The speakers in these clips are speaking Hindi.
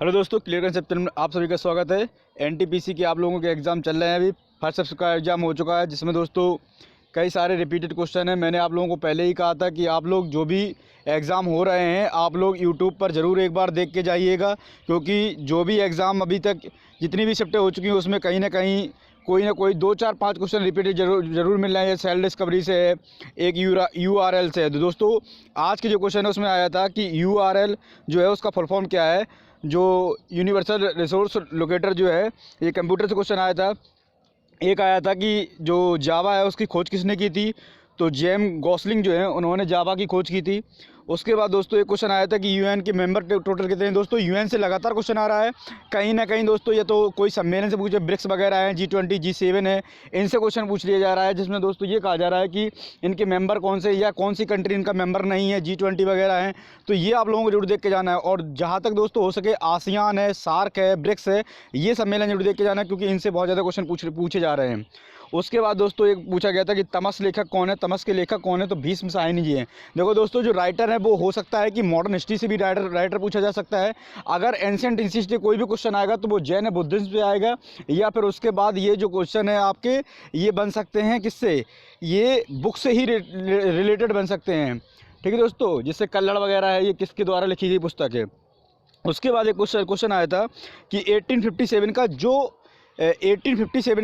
हेलो दोस्तों, क्लियर कंसेप्ट चैनल में आप सभी का स्वागत है। एनटीपीसी के आप लोगों के एग्ज़ाम चल रहे हैं। अभी फर्स्ट सब्जेक्ट का एग्ज़ाम हो चुका है, जिसमें दोस्तों कई सारे रिपीटेड क्वेश्चन हैं। मैंने आप लोगों को पहले ही कहा था कि आप लोग जो भी एग्ज़ाम हो रहे हैं आप लोग यूट्यूब पर ज़रूर एक बार देख के जाइएगा, क्योंकि जो भी एग्ज़ाम अभी तक जितनी भी शिफ्टें हो चुकी हैं उसमें कहीं ना कहीं कोई ना कोई 2 4 5 क्वेश्चन रिपीटेड जरूर मिल रहे हैं। सेल डिस्कवरी से है, एक URL से है। तो दोस्तों आज के जो क्वेश्चन है उसमें आया था कि URL जो है उसका फुल फॉर्म क्या है। जो यूनिवर्सल रिसोर्स लोकेटर जो है, ये कंप्यूटर से क्वेश्चन आया था। एक आया था कि जो जावा है उसकी खोज किसने की थी, तो जेम गॉसलिंग जो है उन्होंने जावा की खोज की थी। उसके बाद दोस्तों एक क्वेश्चन आया था कि यूएन के मेंबर टोटल कितने हैं। दोस्तों यूएन से लगातार क्वेश्चन आ रहा है, कहीं ना कहीं दोस्तों ये तो कोई सम्मेलन से पूछे, ब्रिक्स वगैरह हैं, G20 G7 है, इनसे क्वेश्चन पूछ लिया जा रहा है, जिसमें दोस्तों ये कहा जा रहा है कि इनके मेंबर कौन से या कौन सी कंट्री इनका मेंबर नहीं है, G20 वगैरह हैं। तो ये आप लोगों को जरूर देख के जाना है। और जहाँ तक दोस्तों हो सके आसियान है, सार्क है, ब्रिक्स है, ये सम्मेलन जरूर देख के जाना है, क्योंकि इनसे बहुत ज़्यादा क्वेश्चन पूछे जा रहे हैं। उसके बाद दोस्तों एक पूछा गया था कि तमस लेखक कौन है। तमस के लेखक कौन है, तो भीष्म साहनी जी हैं। देखो दोस्तों जो राइटर है वो हो सकता है कि मॉडर्न हिस्ट्री से भी राइटर पूछा जा सकता है। अगर एंशिएंट हिस्ट्री से कोई भी क्वेश्शन आएगा तो वो जैन बुद्धिज्म पे आएगा, या फिर उसके बाद ये जो क्वेश्चन है आपके ये बन सकते हैं किससे, ये बुक से ही रिलेटेड बन सकते हैं। ठीक है दोस्तों, जिससे कल्लड़ वगैरह है, ये किसके द्वारा लिखी गई पुस्तक है। उसके बाद एक क्वेश्चन आया था कि 1857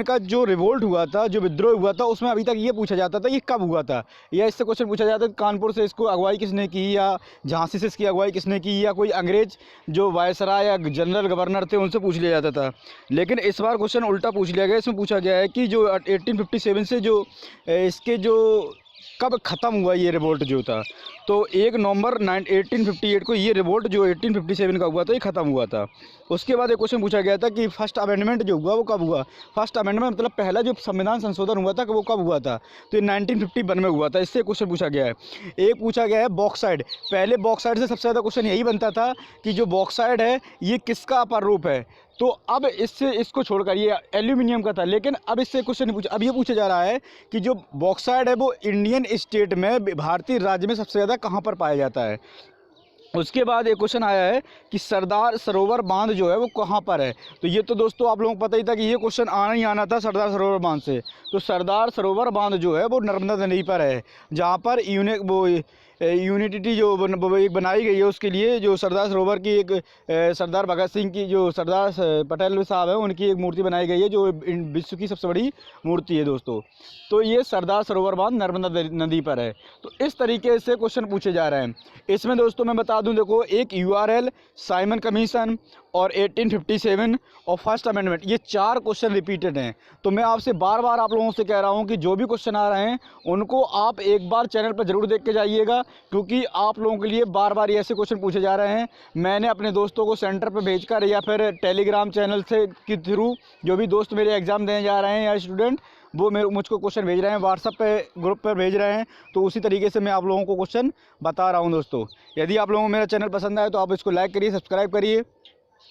का जो रिवोल्ट हुआ था, जो विद्रोह हुआ था, उसमें अभी तक ये पूछा जाता था ये कब हुआ था, या इससे क्वेश्चन पूछा जाता था कानपुर से इसको अगुवाई किसने की, या झांसी से इसकी अगुवाई किसने की, या कोई अंग्रेज जो वायसराय या जनरल गवर्नर थे उनसे पूछ लिया जाता था। लेकिन इस बार क्वेश्चन उल्टा पूछ लिया गया। इसमें पूछा गया है कि जो 1857 से जो इसके जो कब ख़त्म हुआ ये रिवोल्ट जो था, तो 1 नवंबर 1858 को ये रिवोल्ट जो 1857 का हुआ था ये ख़त्म हुआ था। उसके बाद एक क्वेश्चन पूछा गया था कि फर्स्ट अमेंडमेंट जो हुआ वो कब हुआ। फर्स्ट अमेंडमेंट मतलब पहला जो संविधान संशोधन हुआ था वो कब हुआ था, तो ये 1951 में हुआ था। इससे क्वेश्चन पूछा गया है। एक पूछा गया है बॉक्साइड। पहले बॉक्साइड से सबसे ज़्यादा क्वेश्चन यही बनता था कि जो बॉक्साइड है ये किसका अपर रूप है, तो अब इसको छोड़कर ये एल्यूमिनियम का था। लेकिन अब इससे क्वेश्चन नहीं पूछा, अब ये पूछा जा रहा है कि जो बॉक्साइड है वो इंडियन स्टेट में, भारतीय राज्य में सबसे ज़्यादा कहाँ पर पाया जाता है। उसके बाद एक क्वेश्चन आया है कि सरदार सरोवर बांध जो है वो कहाँ पर है। तो ये तो दोस्तों आप लोगों को पता ही था कि ये क्वेश्चन आना ही आना था सरदार सरोवर बांध से। तो सरदार सरोवर बांध जो है वो नर्मदा नदी पर है, जहाँ पर यूनिटी जो एक बनाई गई है उसके लिए, जो सरदार सरोवर की एक सरदार भगत सिंह की, जो सरदार पटेल साहब हैं उनकी एक मूर्ति बनाई गई है, जो विश्व की सबसे बड़ी मूर्ति है दोस्तों। तो ये सरदार सरोवर बांध नर्मदा नदी पर है। तो इस तरीके से क्वेश्चन पूछे जा रहे हैं। इसमें दोस्तों मैं बता दूं, देखो एक URL, साइमन कमीशन और 1857 और फर्स्ट अमेंडमेंट, ये 4 क्वेश्चन रिपीटेड हैं। तो मैं आपसे बार बार आप लोगों से कह रहा हूं कि जो भी क्वेश्चन आ रहे हैं उनको आप एक बार चैनल पर ज़रूर देख के जाइएगा, क्योंकि आप लोगों के लिए बार बार ऐसे क्वेश्चन पूछे जा रहे हैं। मैंने अपने दोस्तों को सेंटर पर भेजकर या फिर टेलीग्राम चैनल से के थ्रू, जो भी दोस्त मेरे एग्ज़ाम देने जा रहे हैं या स्टूडेंट, वो मुझको क्वेश्चन भेज रहे हैं, व्हाट्सएप पे ग्रुप पर भेज रहे हैं। तो उसी तरीके से मैं आप लोगों को क्वेश्चन बता रहा हूं दोस्तों। यदि आप लोगों को मेरा चैनल पसंद आए तो आप इसको लाइक करिए, सब्सक्राइब करिए,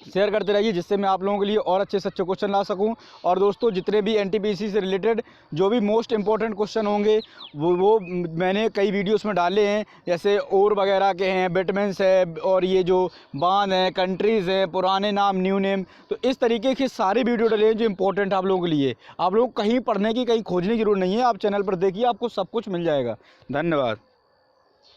शेयर करते रहिए, जिससे मैं आप लोगों के लिए और अच्छे से अच्छे क्वेश्चन ला सकूं। और दोस्तों जितने भी एनटीपीसी से रिलेटेड जो भी मोस्ट इंपॉर्टेंट क्वेश्चन होंगे वो मैंने कई वीडियोस में डाले हैं, जैसे और वगैरह के हैं, बेटमेंट्स है, और ये जो बांध हैं, कंट्रीज़ हैं, पुराने नाम, न्यू नेम। तो इस तरीके के सारे वीडियो डाले हैं जो इंपॉर्टेंट आप लोगों के लिए। आप लोग कहीं पढ़ने की, कहीं खोजने की जरूरत नहीं है, आप चैनल पर देखिए, आपको सब कुछ मिल जाएगा। धन्यवाद।